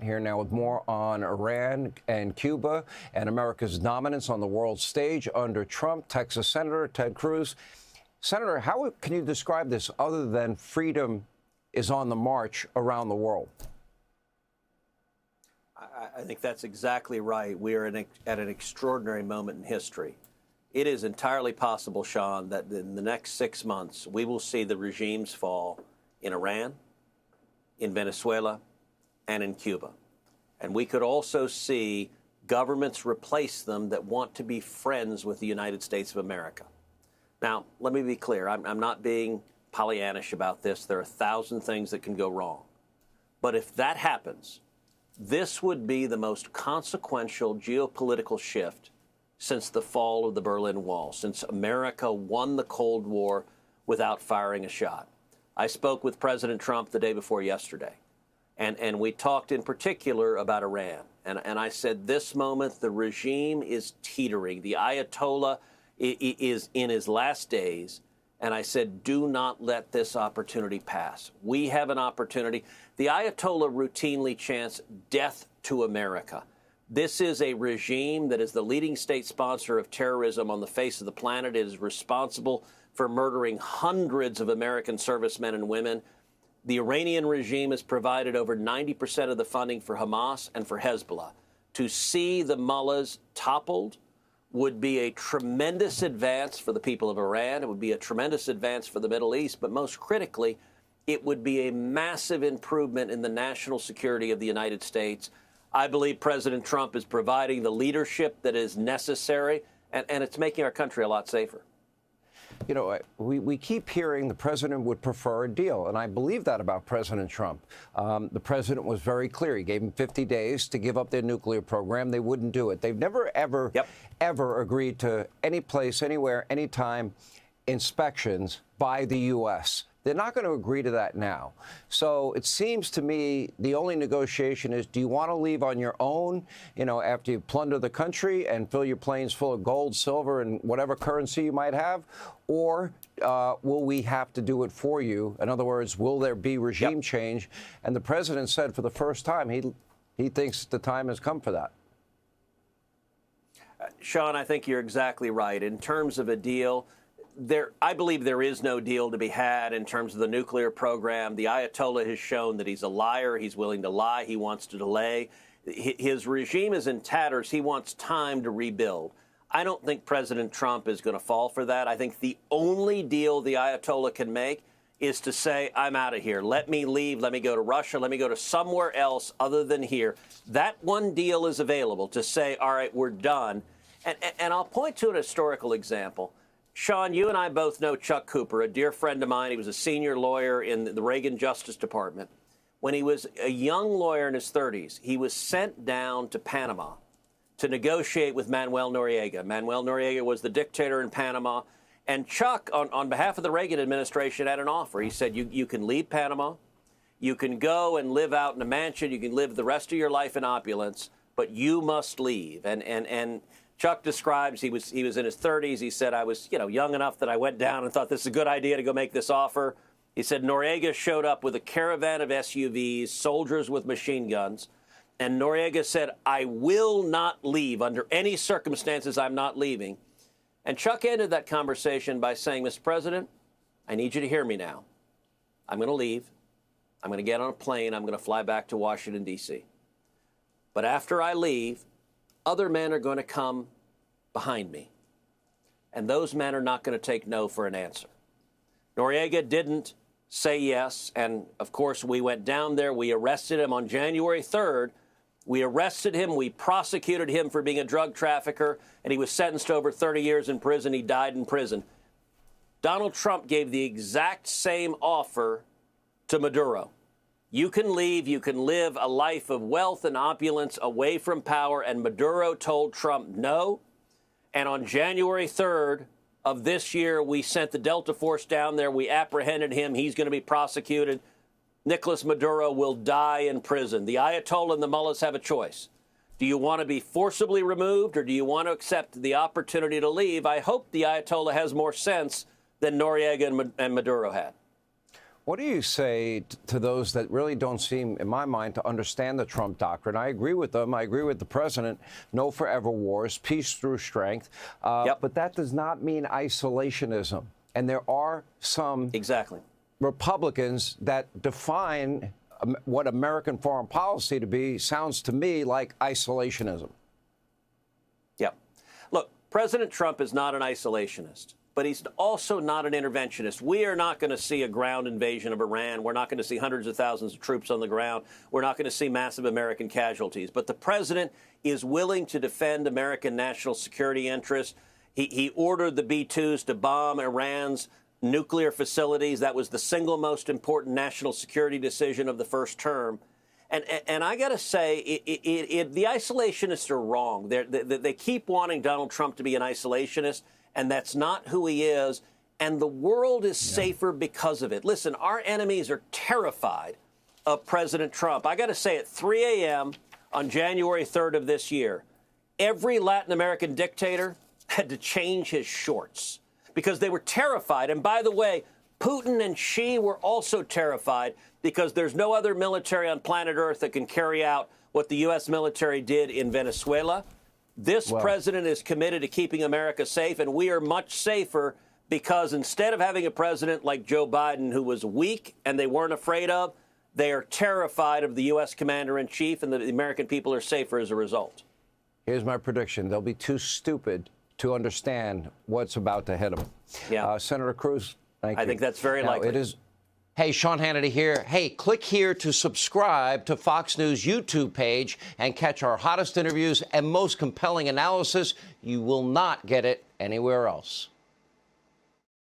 here now with more on Iran and Cuba and America's dominance on the world stage under Trump. Texas Senator Ted Cruz. Senator, how can you describe this other than freedom is on the march around the world? I think that's exactly right. We are at an extraordinary moment in history. It is entirely possible, Sean, that in the next 6 months, we will see the regimes fall in Iran, in Venezuela, and in Cuba. And we could also see governments replace them that want to be friends with the United States of America. Now, let me be clear. I'm not being Pollyannish about this. There are 1,000 things that can go wrong. But if that happens, this would be the most consequential geopolitical shift since the fall of the Berlin Wall, since America won the Cold War without firing a shot. I spoke with President Trump the day before yesterday, and we talked in particular about Iran. And I said, this moment, the regime is teetering. The Ayatollah is in his last days. And I said, do not let this opportunity pass. We have an opportunity. The Ayatollah routinely chants death to America. This is a regime that is the leading state sponsor of terrorism on the face of the planet. It is responsible for murdering hundreds of American servicemen and women. The Iranian regime has provided over 90% of the funding for Hamas and for Hezbollah. To see the mullahs toppled would be a tremendous advance for the people of Iran. It would be a tremendous advance for the Middle East. But most critically, it would be a massive improvement in the national security of the United States. I believe President Trump is providing the leadership that is necessary, and it's making our country a lot safer. You know, we keep hearing the president would prefer a deal, and I believe that about President Trump. The president was very clear. He gave him 50 days to give up their nuclear program. They wouldn't do it. They've never, ever, ever agreed to any place, anywhere, anytime inspections by the U.S. They're not going to agree to that now. So it seems to me the only negotiation is, do you want to leave on your own, you know, after you plunder the country and fill your planes full of gold, silver, and whatever currency you might have? Or will we have to do it for you? In other words, will there be regime change? And the president said for the first time he thinks the time has come for that. Sean, I think you're exactly right. In terms of a deal, I believe there is no deal to be had in terms of the nuclear program. The Ayatollah has shown that he's a liar. He's willing to lie. He wants to delay. His regime is in tatters. He wants time to rebuild. I don't think President Trump is going to fall for that. I think the only deal the Ayatollah can make is to say, I'm out of here. Let me leave. Let me go to Russia. Let me go to somewhere else other than here. That one deal is available to say, all right, we're done. And I'll point to an historical example. Sean, you and I both know Chuck Cooper, a dear friend of mine. He was a senior lawyer in the Reagan Justice Department. When he was a young lawyer in his 30s, he was sent down to Panama to negotiate with Manuel Noriega. Manuel Noriega was the dictator in Panama. And Chuck, on behalf of the Reagan administration, had an offer. He said, you can leave Panama. You can go and live out in a mansion. You can live the rest of your life in opulence, but you must leave. And Chuck describes he was in his 30s. He said, I was young enough that I went down and thought this is a good idea to go make this offer. He said Noriega showed up with a caravan of SUVs, soldiers with machine guns. And Noriega said, I will not leave. Under any circumstances, I'm not leaving. And Chuck ended that conversation by saying, Mr. President, I need you to hear me now. I'm going to leave. I'm going to get on a plane. I'm going to fly back to Washington, D.C. But after I leave, other men are going to come behind me. And those men are not going to take no for an answer. Noriega didn't say yes. And, of course, we went down there. We arrested him on January 3rd. We arrested him. We prosecuted him for being a drug trafficker. And he was sentenced to over 30 years in prison. He died in prison. Donald Trump gave the exact same offer to Maduro. You can leave, you can live a life of wealth and opulence away from power, and Maduro told Trump no. And on January 3rd of this year, we sent the Delta Force down there. We apprehended him. He's going to be prosecuted. Nicolas Maduro will die in prison. The Ayatollah and the mullahs have a choice. Do you want to be forcibly removed, or do you want to accept the opportunity to leave? I hope the Ayatollah has more sense than Noriega and Maduro had. What do you say to those that really don't seem, in my mind, to understand the Trump doctrine? I agree with them. I agree with the president. No forever wars, peace through strength. But that does not mean isolationism. And there are some Republicans that define what American foreign policy to be. Sounds to me like isolationism. Yep. Look, President Trump is not an isolationist, but he's also not an interventionist. We are not going to see a ground invasion of Iran. We're not going to see hundreds of thousands of troops on the ground. We're not going to see massive American casualties. But the president is willing to defend American national security interests. He ordered the B-2s to bomb Iran's nuclear facilities. That was the single most important national security decision of the first term. And I got to say, the isolationists are wrong. They keep wanting Donald Trump to be an isolationist, and that's not who he is. And the world is safer because of it. Listen, our enemies are terrified of President Trump. I got to say, at 3 a.m. on January 3rd of this year, every Latin American dictator had to change his shorts because they were terrified. And by the way, Putin and Xi were also terrified because there's no other military on planet Earth that can carry out what the U.S. military did in Venezuela. This president is committed to keeping America safe, and we are much safer because instead of having a president like Joe Biden who was weak and they weren't afraid of, they are terrified of the U.S. commander-in-chief, and the American people are safer as a result. Here's my prediction. They'll be too stupid to understand what's about to hit them. Yeah. Senator Cruz, thank you. I think that's very likely. It is. Hey, Sean Hannity here. Hey, click here to subscribe to Fox News YouTube page and catch our hottest interviews and most compelling analysis. You will not get it anywhere else.